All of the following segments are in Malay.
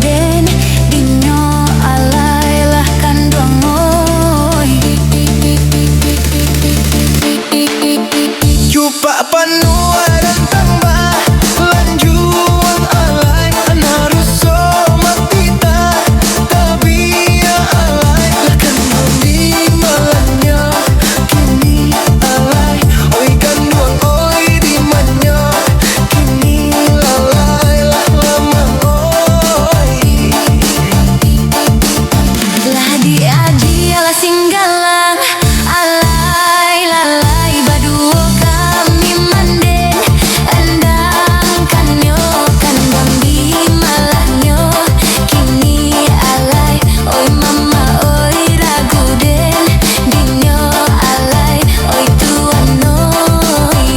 den dinyo alay lah kanduang oy. Yupa panua dan tambah lanjuang alay naruso matita tabia alay lakan di malanyo kini alay oy kanduang oy di manyo kini lalay lah lamang oy. Lah di ala singgalang alay lalay baduo kami manden endang kanyo kandang di malanyo kini alay oy mama oy ragu den dinyo alay oy tuan oy.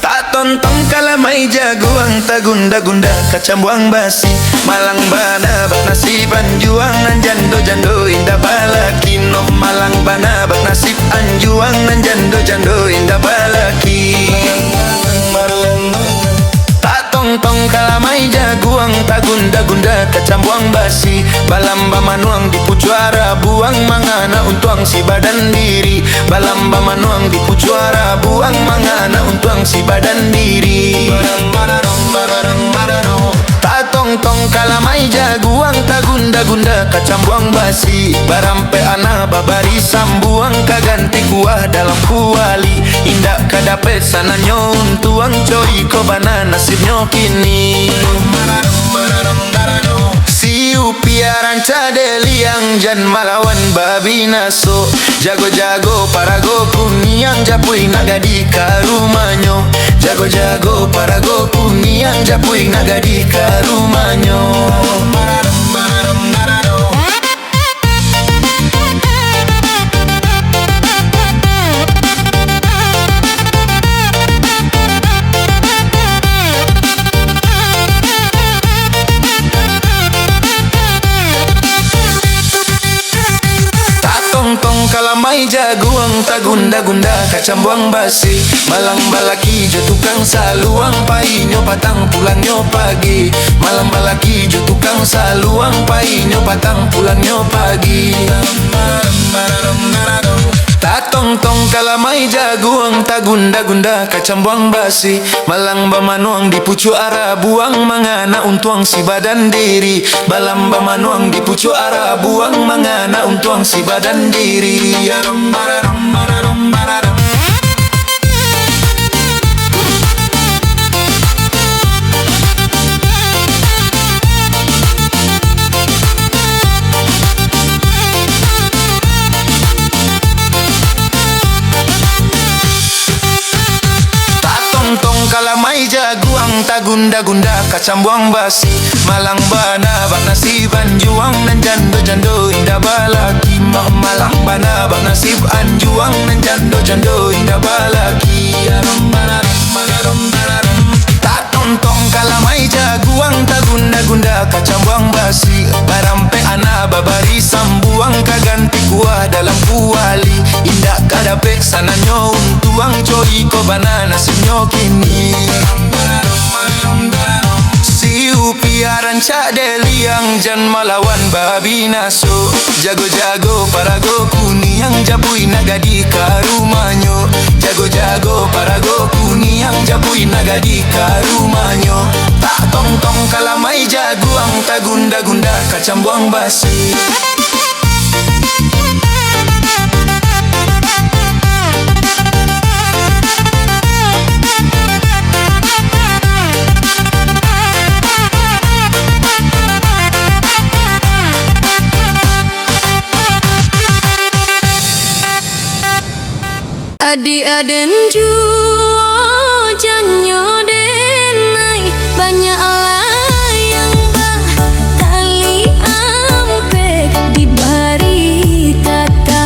Tak tontong kalamay jagoang tagunda-gunda kacambuang basi malang bana bak nasib anjuang nan jando indah balaki no malang bana bak nasib anjuang nan jando indah balaki. Tak tong kalamay jagoang tagunda-gunda kacambuang basi balamba manuang di pujuara buang mangana untuang si badan diri balamba manuang di pujuara buang mangana untuang si badan diri. Tak tong kalamay jagoang tagunda-gunda kacambuang basi barampe ana babari sambuang kaganti kuah dalam kuali indak kadapet sananyo untuang coy ko bana nasibnyo kini. Siu piaran cadeliang jan malawan babi naso jago-jago parago kuniang japui nagadi karumanyo jago-jago parago kuniang japui nagadi karumanyo. Tong kalamay jagoang tagunda-gunda kacambuang basi malang balaki jo tukang saluang painyo patang pulangyo pagi malang balaki jo tukang saluang painyo patang pulangyo pagi. Tak tong kalamay jagoang tagunda-gunda kacambuang basi malang bamanuang di pucu ara buang mangana untuang si badan diri balamba manuang di pucu ara buang mangana untuang si badan diri. Kalamay jagoang tagunda-gunda kacambuang basi malang bana bak nasib anjuang nan jando indah balaki malang bana bak nasib anjuang nan jando indah balaki. Tak tontong kalamay jagoang tagunda-gunda kacambuang basi barampe ana babari sambuang kaganti kuah dalam kuali indah kadapek sananyo untuang coy ko bana nasibnyo kini. Siu piaran cadeliang jan malawan babi naso jago-jago parago kuniang japui nagadi karumanyo jago-jago parago kuniang japui nagadi karumanyo. Tak tong kalamay jagoang tagunda-gunda kacambuang basi. Adi aden juo janyo denai banyak layang bah tali ampek di bari tata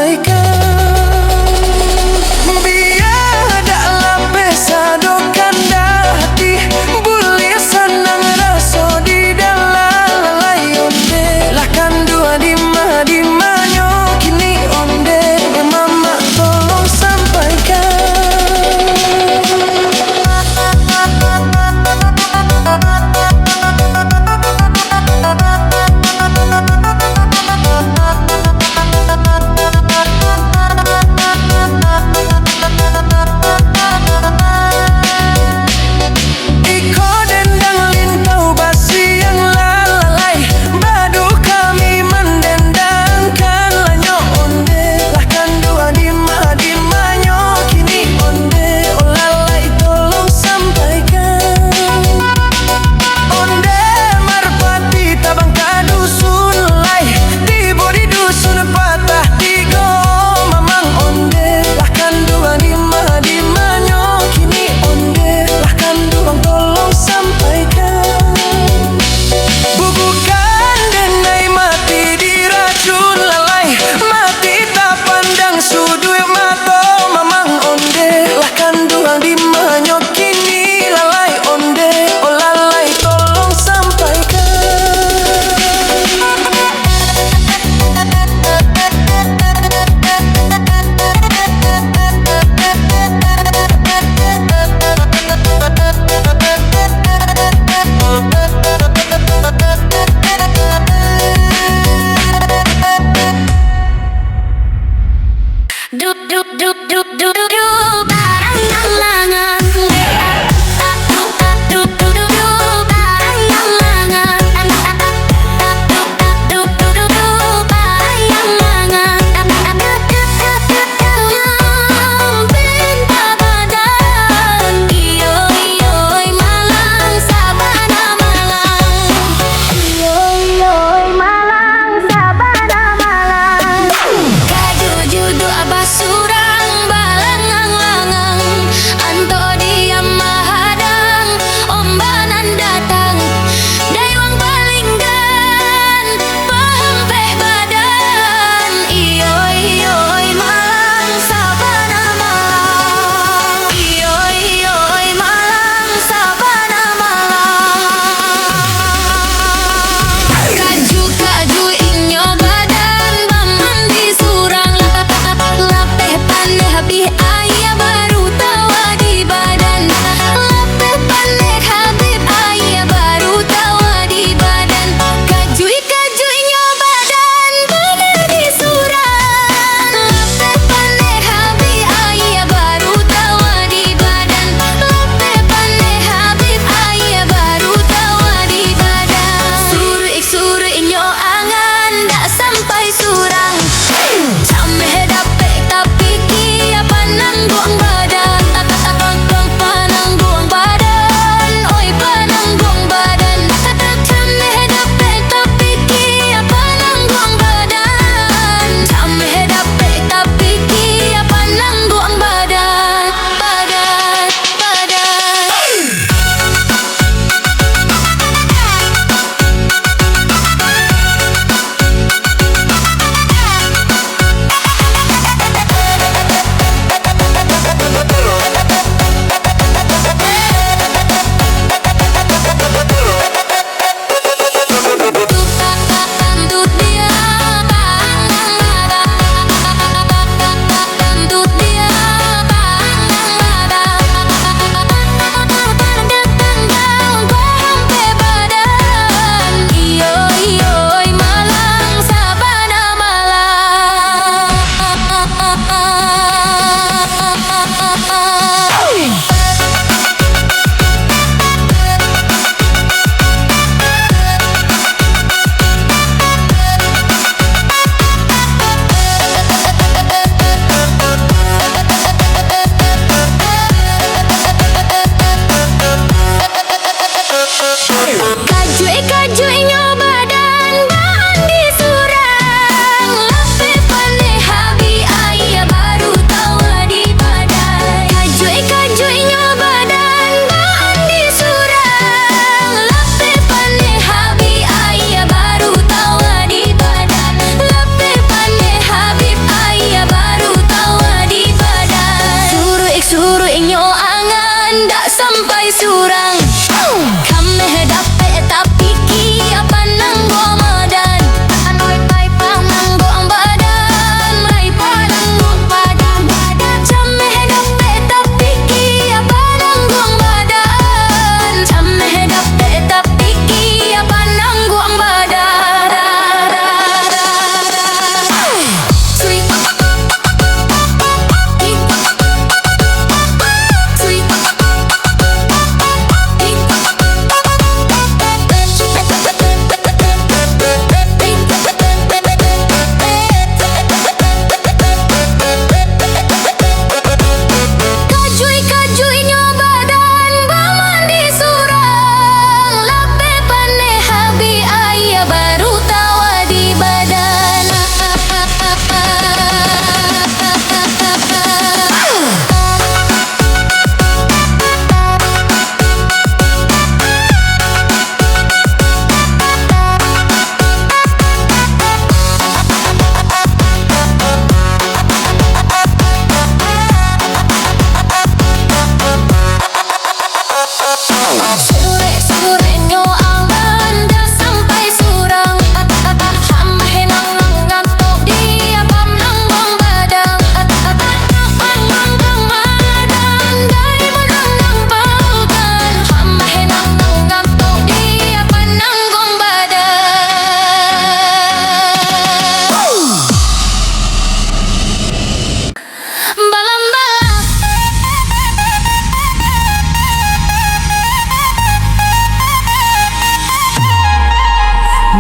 sampaikan. Biar dalam pesa dokan dati boleh senang rasa di dalam layonde. Lahkan dua di manyo kini onde. Mama tolong sampaikan. Iko dendang lintau basi yang lalai, badu kami mendendangkan lanyo onde. Lahkan dua di manyo kini onde. Oh lalai tolong sampaikan. Onde marpati tabang kadusun lai, tibo di dusun patah tigo mamang onde. Lahkan dua di manyo kini onde. Lahkan dua tolong sampaikan. Bubukan denai mati diracun lalai, mati tak pandang sudut mata mamang onde. Lahkan dua di manyo kini lalai onde. Oh lalai tolong sampaikan. Barang halangan. Barang halangan. Pinta badan. Iyo malang sabana malang. Iyo malang sabana malang. Kaju judu abah surang balang lang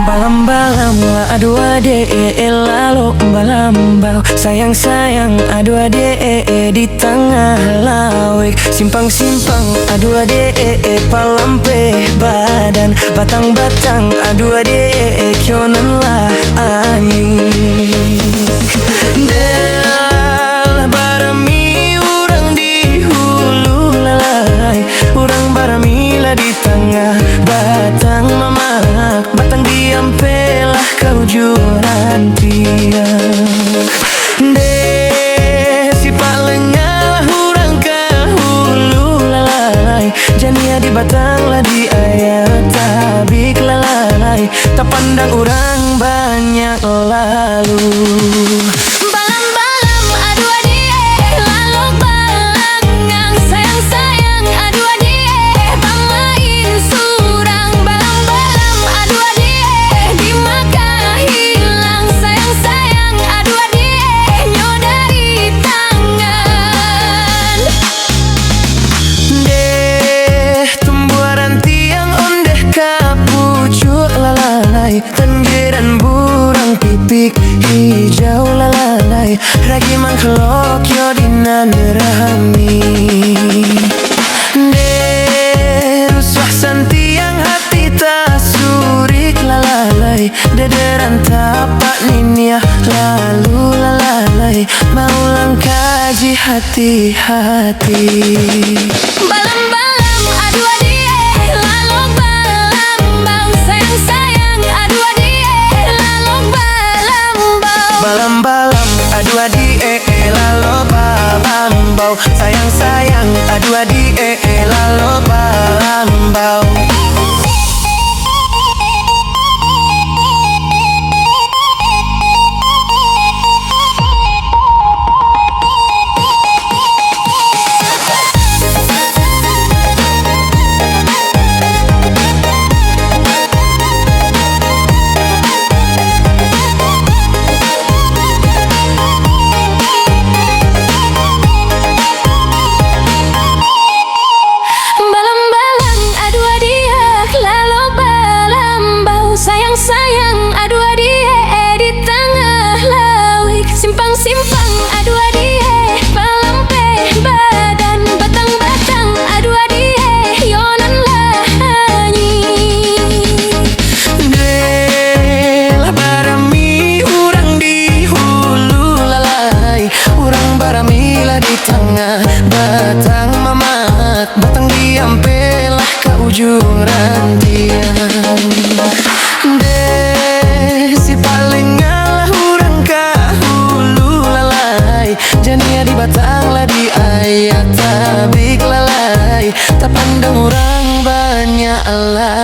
Balam-balam lah aduh ade lalu balambau. Sayang-sayang aduh ade di tengah lawik. Simpang-simpang aduh ade palampe badan. Batang-batang aduh ade kionan lah angin. Del barami urang di hulu lalai. Urang barami lah di tengah batang mamak. Batang diam pelah kau juran tiang. Si palengah urang ke hulu lalai. Jania di batang lah di ayat tabik lalai. Tak pandang urang banyak lalu. Balam-balam aduh adie lalu balangang. Sayang-sayang aduh adie pamain surang. Balam-balam aduh adie di maka hilang. Sayang-sayang aduh adie nyo dari tangan. Tumbuhan tiang ondeh kapucuk lalai. Tenggeran burang pipik hijau lalai. Ragi mangkelok yo dinan rami. Rusah santiang hati tak surik lalai. Dederan tapak ninyah lalu lalai. Mau langkaji hati-hati. Balam-balam aduh adie lalu balambau. Sayang-sayang aduh adie lalu balambau. Balam-balam aduh adie lalu balambau. Sayang-sayang aduh adie lalu balambau. Balam-balam aduh adie lalu balambau. Sayang-sayang aduh adie di tengah lawik. Simpang-simpang aduh adie palampe badan. Batang-batang aduh adie yonan lah anyi. Lah barami urang di hulu lalai. Urang barami lah di tengah batang mamat. Batang diam pelah ke ujuran tiang. Si paling ngalah urang ke hulu lalai. Jania di batang lah di ayat tabik lalai. Tak pandang urang banyak lah